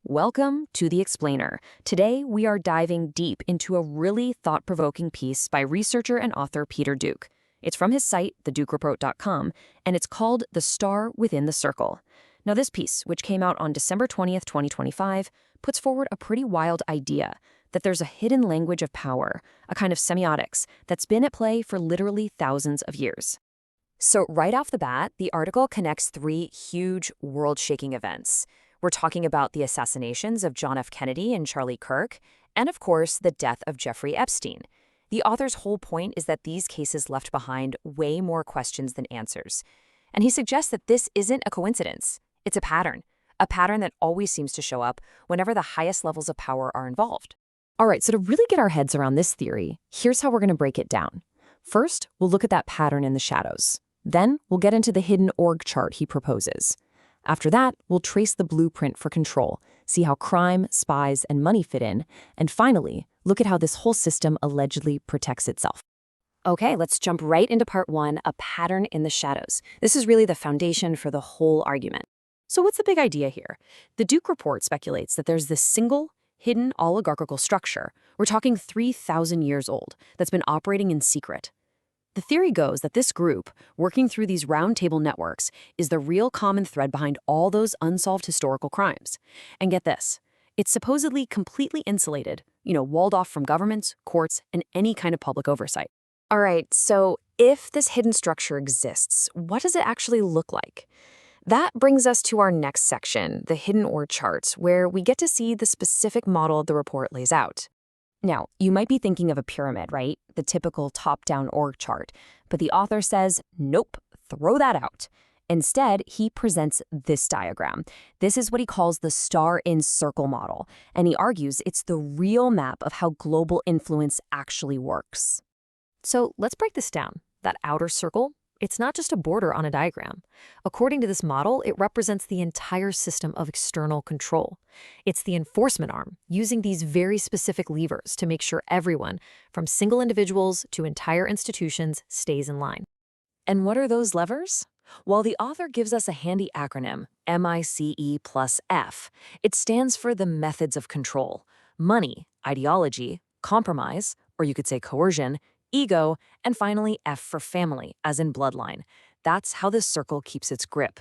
Welcome to The Explainer. Today, we are diving deep into a really thought-provoking piece by researcher and author Peter Duke. It's from his site, thedukereport.com, and it's called The Star Within the Circle. Now, this piece, which came out on December 20th, 2025, puts forward a pretty wild idea that there's a hidden language of power, a kind of semiotics, that's been at play for literally thousands of years. So right off the bat, the article connects three huge world-shaking events. We're talking about the assassinations of John F. Kennedy and Charlie Kirk, and of course, the death of Jeffrey Epstein. The author's whole point is that these cases left behind way more questions than answers. And he suggests that this isn't a coincidence. It's a pattern that always seems to show up whenever the highest levels of power are involved. All right, so to really get our heads around this theory, here's how we're going to break it down. First, we'll look at that pattern in the shadows. Then, we'll get into the hidden org chart he proposes. After that, we'll trace the blueprint for control, see how crime, spies, and money fit in, and finally, look at how this whole system allegedly protects itself. Okay, let's jump right into part one, a pattern in the shadows. This is really the foundation for the whole argument. So what's the big idea here? The Duke report speculates that there's this single, hidden oligarchical structure, we're talking 3,000 years old, that's been operating in secret. The theory goes that this group, working through these roundtable networks, is the real common thread behind all those unsolved historical crimes. And get this, it's supposedly completely insulated, walled off from governments, courts, and any kind of public oversight. All right, so if this hidden structure exists, what does it actually look like? That brings us to our next section, the hidden org chart, where we get to see the specific model the report lays out. Now, you might be thinking of a pyramid, right? The typical top-down org chart. But the author says, nope, throw that out. Instead, he presents this diagram. This is what he calls the star-in-circle model, and he argues it's the real map of how global influence actually works. So let's break this down. That outer circle, it's not just a border on a diagram. According to this model, it represents the entire system of external control. It's the enforcement arm, using these very specific levers to make sure everyone, from single individuals to entire institutions, stays in line. And what are those levers? Well, the author gives us a handy acronym, MICE+F. It stands for the methods of control: money, ideology, compromise, or you could say coercion, ego, and finally F for family, as in bloodline. That's how this circle keeps its grip.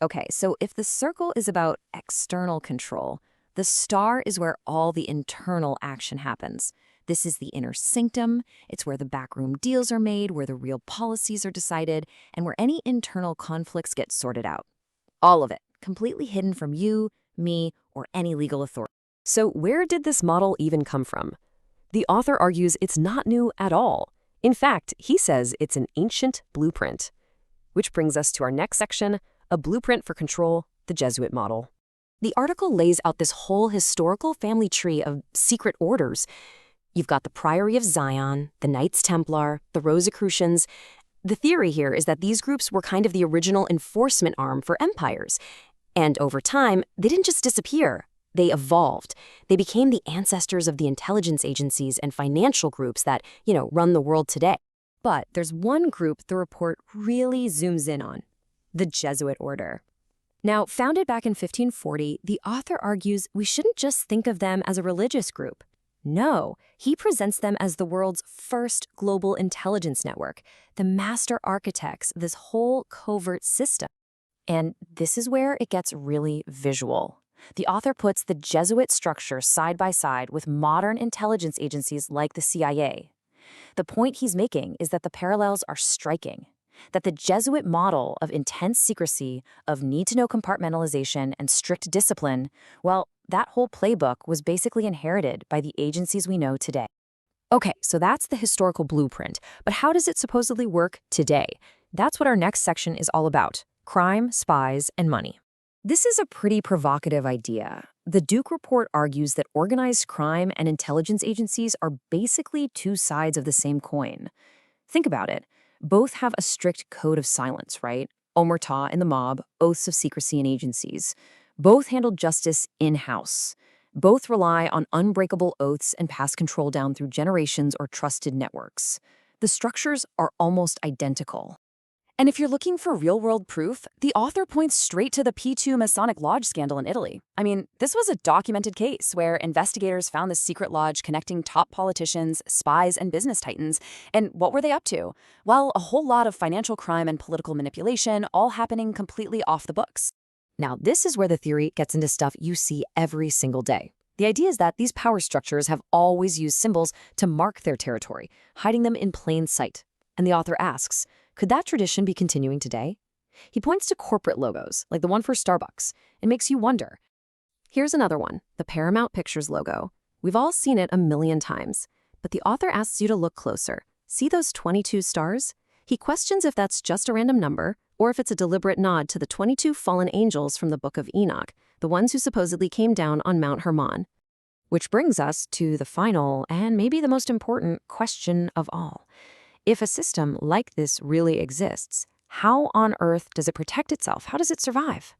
Okay, so if the circle is about external control, the star is where all the internal action happens. This is the inner sanctum, it's where the backroom deals are made, where the real policies are decided, and where any internal conflicts get sorted out. All of it, completely hidden from you, me, or any legal authority. So where did this model even come from? The author argues it's not new at all. In fact, he says it's an ancient blueprint. Which brings us to our next section, a blueprint for control, the Jesuit model. The article lays out this whole historical family tree of secret orders. You've got the Priory of Zion, the Knights Templar, the Rosicrucians. The theory here is that these groups were kind of the original enforcement arm for empires. And over time, they didn't just disappear. They evolved. They became the ancestors of the intelligence agencies and financial groups that, run the world today. But there's one group the report really zooms in on: the Jesuit order. Now, founded back in 1540, the author argues we shouldn't just think of them as a religious group. No, he presents them as the world's first global intelligence network, the master architects of this whole covert system. And this is where it gets really visual. The author puts the Jesuit structure side by side with modern intelligence agencies like the CIA. The point he's making is that the parallels are striking, that the Jesuit model of intense secrecy, of need-to-know compartmentalization, and strict discipline, well, that whole playbook was basically inherited by the agencies we know today. Okay, so that's the historical blueprint, but how does it supposedly work today? That's what our next section is all about: crime, spies, and money. This is a pretty provocative idea. The Duke report argues that organized crime and intelligence agencies are basically two sides of the same coin. Think about it. Both have a strict code of silence, right? Omerta in the mob, oaths of secrecy in agencies. Both handle justice in-house. Both rely on unbreakable oaths and pass control down through generations or trusted networks. The structures are almost identical. And if you're looking for real-world proof, the author points straight to the P2 Masonic Lodge scandal in Italy. I mean, this was a documented case where investigators found this secret lodge connecting top politicians, spies, and business titans. And what were they up to? Well, a whole lot of financial crime and political manipulation, all happening completely off the books. Now, this is where the theory gets into stuff you see every single day. The idea is that these power structures have always used symbols to mark their territory, hiding them in plain sight. And the author asks, could that tradition be continuing today? He points to corporate logos, like the one for Starbucks. It makes you wonder. Here's another one, the Paramount Pictures logo. We've all seen it a million times, but the author asks you to look closer. See those 22 stars? He questions if that's just a random number, or if it's a deliberate nod to the 22 fallen angels from the Book of Enoch, the ones who supposedly came down on Mount Hermon. Which brings us to the final, and maybe the most important, question of all. If a system like this really exists, how on earth does it protect itself? How does it survive?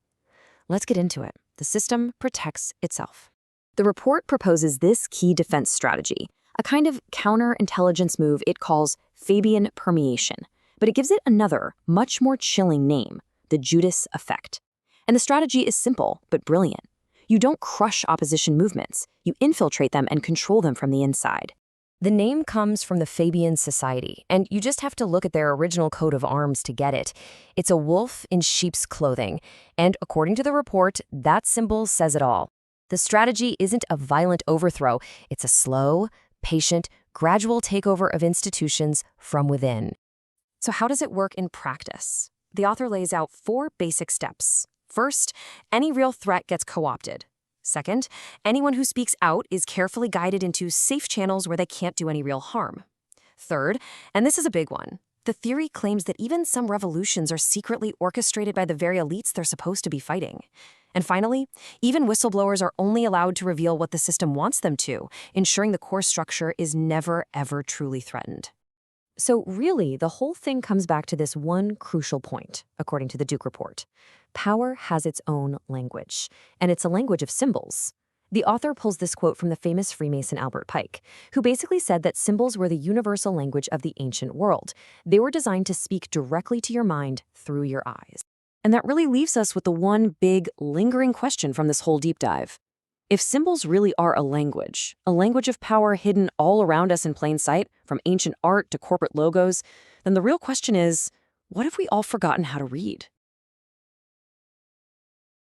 Let's get into it. The system protects itself. The report proposes this key defense strategy, a kind of counterintelligence move it calls Fabian permeation, but it gives it another, much more chilling name, the Judas effect. And the strategy is simple, but brilliant. You don't crush opposition movements. You infiltrate them and control them from the inside. The name comes from the Fabian Society, and you just have to look at their original coat of arms to get it. It's a wolf in sheep's clothing, and according to the report, that symbol says it all. The strategy isn't a violent overthrow, it's a slow, patient, gradual takeover of institutions from within. So how does it work in practice? The author lays out 4 basic steps. First, any real threat gets co-opted. Second, anyone who speaks out is carefully guided into safe channels where they can't do any real harm. Third, and this is a big one, the theory claims that even some revolutions are secretly orchestrated by the very elites they're supposed to be fighting. And finally, even whistleblowers are only allowed to reveal what the system wants them to, ensuring the core structure is never, ever truly threatened. So really, the whole thing comes back to this one crucial point, according to the Duke report. Power has its own language, and it's a language of symbols. The author pulls this quote from the famous Freemason Albert Pike, who basically said that symbols were the universal language of the ancient world. They were designed to speak directly to your mind through your eyes. And that really leaves us with the one big, lingering question from this whole deep dive. If symbols really are a language of power hidden all around us in plain sight, from ancient art to corporate logos, then the real question is, what have we all forgotten how to read?